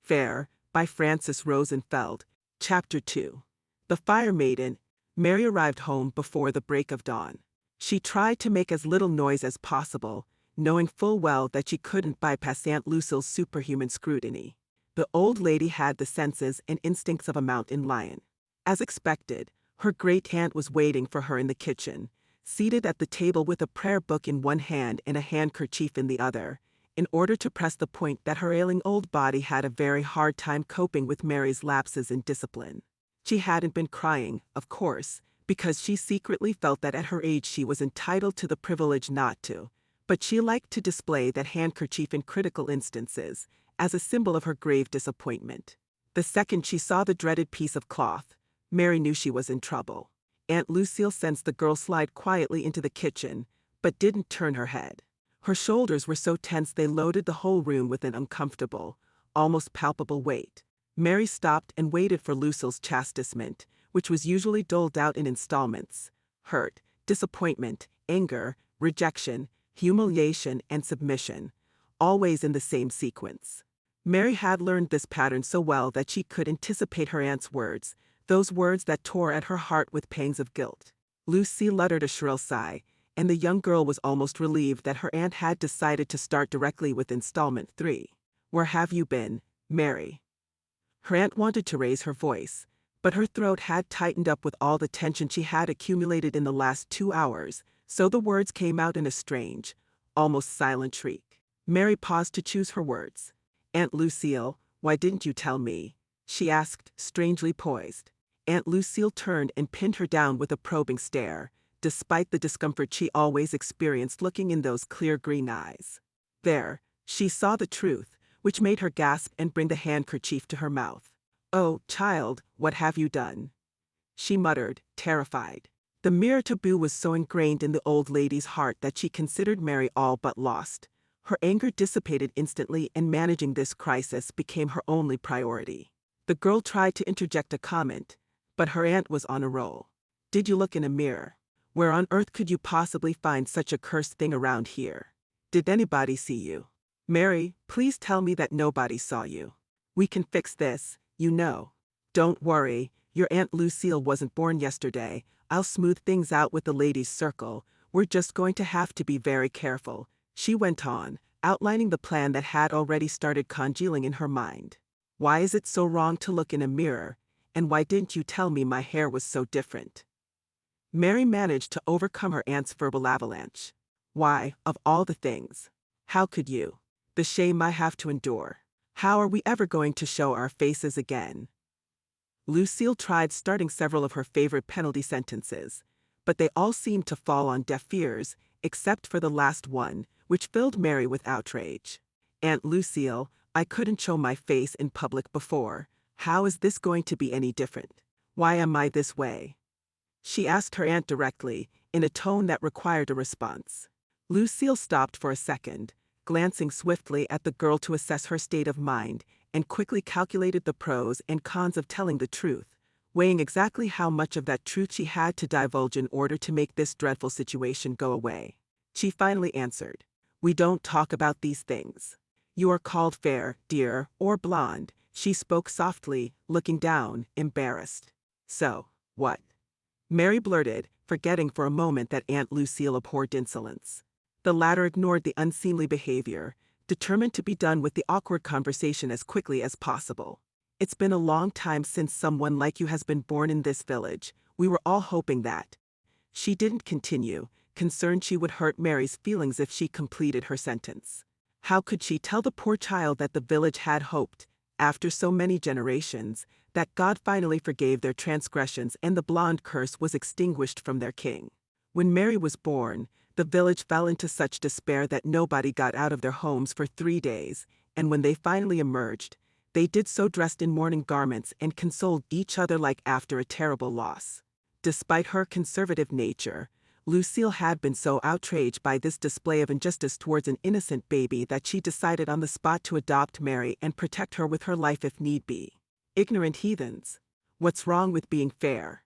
Fair, by Frances Rosenfeld. Chapter 2. The Fire Maiden. Mary arrived home before the break of dawn. She tried to make as little noise as possible, knowing full well that she couldn't bypass Aunt Lucille's superhuman scrutiny. The old lady had the senses and instincts of a mountain lion. As expected, her great-aunt was waiting for her in the kitchen, seated at the table with a prayer book in one hand and a handkerchief in the other, in order to press the point that her ailing old body had a very hard time coping with Mary's lapses in discipline. She hadn't been crying, of course, because she secretly felt that at her age she was entitled to the privilege not to, but she liked to display that handkerchief in critical instances, as a symbol of her grave disappointment. The second she saw the dreaded piece of cloth, Mary knew she was in trouble. Aunt Lucille sensed the girl slide quietly into the kitchen, but didn't turn her head. Her shoulders were so tense they loaded the whole room with an uncomfortable, almost palpable weight. Mary stopped and waited for Lucille's chastisement, which was usually doled out in installments: hurt, disappointment, anger, rejection, humiliation, and submission, always in the same sequence. Mary had learned this pattern so well that she could anticipate her aunt's words, those words that tore at her heart with pangs of guilt. Lucille uttered a shrill sigh, and the young girl was almost relieved that her aunt had decided to start directly with installment 3. "Where have you been, Mary?" Her aunt wanted to raise her voice, but her throat had tightened up with all the tension she had accumulated in the last 2 hours, so the words came out in a strange, almost silent shriek. Mary paused to choose her words. "Aunt Lucille, why didn't you tell me?" she asked, strangely poised. Aunt Lucille turned and pinned her down with a probing stare, despite the discomfort she always experienced looking in those clear green eyes. There, she saw the truth, which made her gasp and bring the handkerchief to her mouth. "Oh, child, what have you done?" she muttered, terrified. The mere taboo was so ingrained in the old lady's heart that she considered Mary all but lost. Her anger dissipated instantly, and managing this crisis became her only priority. The girl tried to interject a comment, but her aunt was on a roll. "Did you look in a mirror? Where on earth could you possibly find such a cursed thing around here? Did anybody see you? Mary, please tell me that nobody saw you. We can fix this, you know. Don't worry, your Aunt Lucille wasn't born yesterday. I'll smooth things out with the ladies' circle. We're just going to have to be very careful," she went on, outlining the plan that had already started congealing in her mind. "Why is it so wrong to look in a mirror, and why didn't you tell me my hair was so different?" Mary managed to overcome her aunt's verbal avalanche. "Why, of all the things. How could you? The shame I have to endure. How are we ever going to show our faces again?" Lucille tried starting several of her favorite penalty sentences, but they all seemed to fall on deaf ears, except for the last one, which filled Mary with outrage. "Aunt Lucille, I couldn't show my face in public before. How is this going to be any different? Why am I this way?" she asked her aunt directly, in a tone that required a response. Lucille stopped for a second, glancing swiftly at the girl to assess her state of mind, and quickly calculated the pros and cons of telling the truth, weighing exactly how much of that truth she had to divulge in order to make this dreadful situation go away. She finally answered, "We don't talk about these things. You are called fair, dear, or blonde." She spoke softly, looking down, embarrassed. "So, what?" Mary blurted, forgetting for a moment that Aunt Lucille abhorred insolence. The latter ignored the unseemly behavior, determined to be done with the awkward conversation as quickly as possible. "It's been a long time since someone like you has been born in this village. We were all hoping that." She didn't continue, concerned she would hurt Mary's feelings if she completed her sentence. How could she tell the poor child that the village had hoped, after so many generations, that God finally forgave their transgressions and the blonde curse was extinguished from their king? When Mary was born, the village fell into such despair that nobody got out of their homes for 3 days, and when they finally emerged, they did so dressed in mourning garments and consoled each other like after a terrible loss. Despite her conservative nature, Lucille had been so outraged by this display of injustice towards an innocent baby that she decided on the spot to adopt Mary and protect her with her life if need be. "Ignorant heathens. What's wrong with being fair?"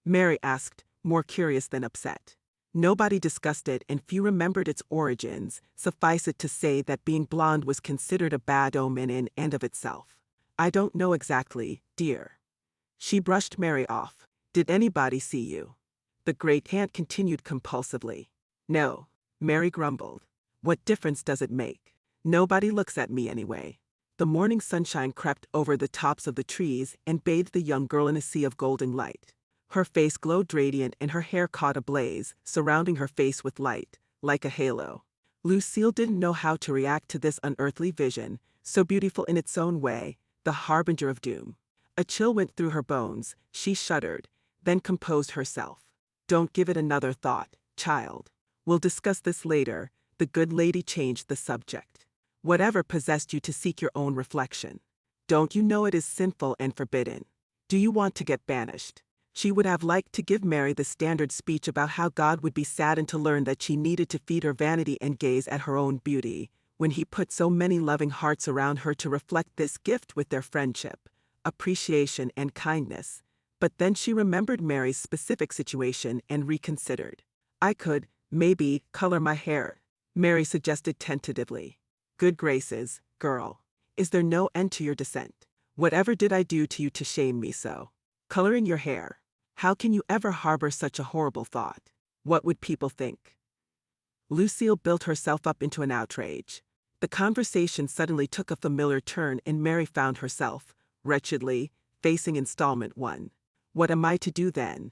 Mary asked, more curious than upset. Nobody discussed it and few remembered its origins. Suffice it to say that being blonde was considered a bad omen in and of itself. I don't know exactly, dear. She brushed Mary off. Did anybody see you? The great aunt continued compulsively. No, Mary grumbled. What difference does it make? Nobody looks at me anyway. The morning sunshine crept over the tops of the trees and bathed the young girl in a sea of golden light. Her face glowed radiant and her hair caught ablaze, surrounding her face with light, like a halo. Lucille didn't know how to react to this unearthly vision, so beautiful in its own way, the harbinger of doom. A chill went through her bones, she shuddered, then composed herself. Don't give it another thought, child. We'll discuss this later. The good lady changed the subject. Whatever possessed you to seek your own reflection? Don't you know it is sinful and forbidden? Do you want to get banished? She would have liked to give Mary the standard speech about how God would be saddened to learn that she needed to feed her vanity and gaze at her own beauty, when he put so many loving hearts around her to reflect this gift with their friendship, appreciation and kindness. But then she remembered Mary's specific situation and reconsidered. I could, maybe, color my hair, Mary suggested tentatively. Good graces, girl. Is there no end to your dissent? Whatever did I do to you to shame me so? Coloring your hair. How can you ever harbor such a horrible thought? What would people think? Lucille built herself up into an outrage. The conversation suddenly took a familiar turn and Mary found herself, wretchedly, facing installment 1. What am I to do then?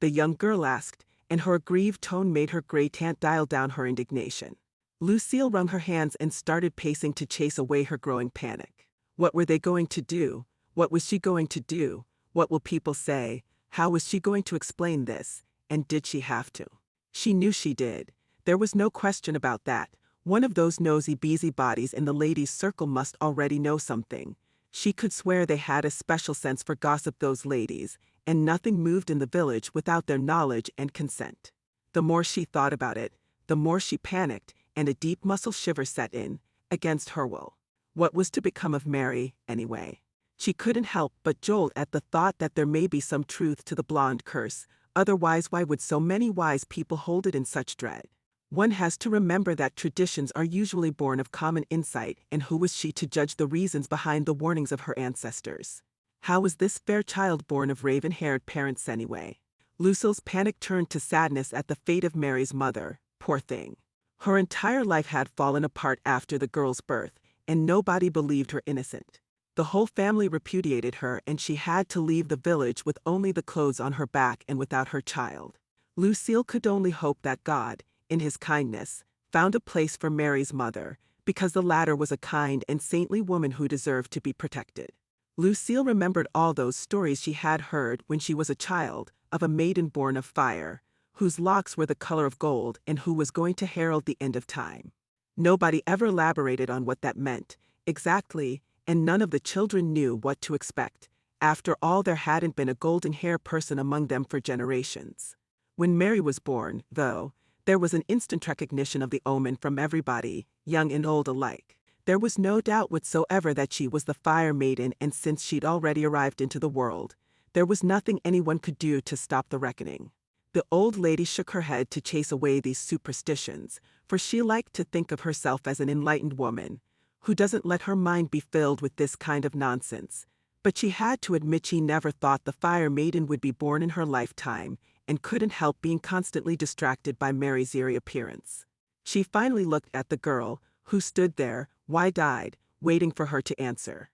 The young girl asked, and her aggrieved tone made her great aunt dial down her indignation. Lucille wrung her hands and started pacing to chase away her growing panic. What were they going to do? What was she going to do? What will people say? How was she going to explain this? And did she have to? She knew she did. There was no question about that. One of those nosy busybodies in the ladies' circle must already know something. She could swear they had a special sense for gossip, those ladies, and nothing moved in the village without their knowledge and consent. The more she thought about it, the more she panicked, and a deep muscle shiver set in, against her will. What was to become of Mary, anyway? She couldn't help but jolt at the thought that there may be some truth to the blonde curse, otherwise why would so many wise people hold it in such dread? One has to remember that traditions are usually born of common insight, and who was she to judge the reasons behind the warnings of her ancestors? How was this fair child born of raven-haired parents anyway? Lucille's panic turned to sadness at the fate of Mary's mother. Poor thing. Her entire life had fallen apart after the girl's birth, and nobody believed her innocent. The whole family repudiated her and she had to leave the village with only the clothes on her back and without her child. Lucille could only hope that God, in his kindness, found a place for Mary's mother, because the latter was a kind and saintly woman who deserved to be protected. Lucille remembered all those stories she had heard when she was a child, of a maiden born of fire, whose locks were the color of gold and who was going to herald the end of time. Nobody ever elaborated on what that meant, exactly, and none of the children knew what to expect. After all, there hadn't been a golden-haired person among them for generations. When Mary was born, though, there was an instant recognition of the omen from everybody, young and old alike. There was no doubt whatsoever that she was the Fire Maiden, and since she'd already arrived into the world, there was nothing anyone could do to stop the reckoning. The old lady shook her head to chase away these superstitions, for she liked to think of herself as an enlightened woman, who doesn't let her mind be filled with this kind of nonsense. But she had to admit she never thought the Fire Maiden would be born in her lifetime, and couldn't help being constantly distracted by Mary's eerie appearance. She finally looked at the girl, who stood there, wide-eyed, waiting for her to answer.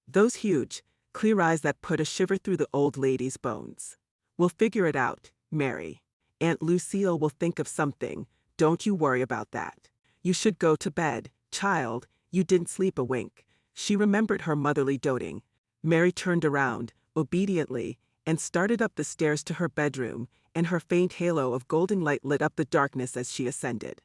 Those huge, clear eyes that put a shiver through the old lady's bones. We'll figure it out, Mary. Aunt Lucille will think of something, don't you worry about that. You should go to bed, child, you didn't sleep a wink. She remembered her motherly doting. Mary turned around, obediently, and started up the stairs to her bedroom, and her faint halo of golden light lit up the darkness as she ascended.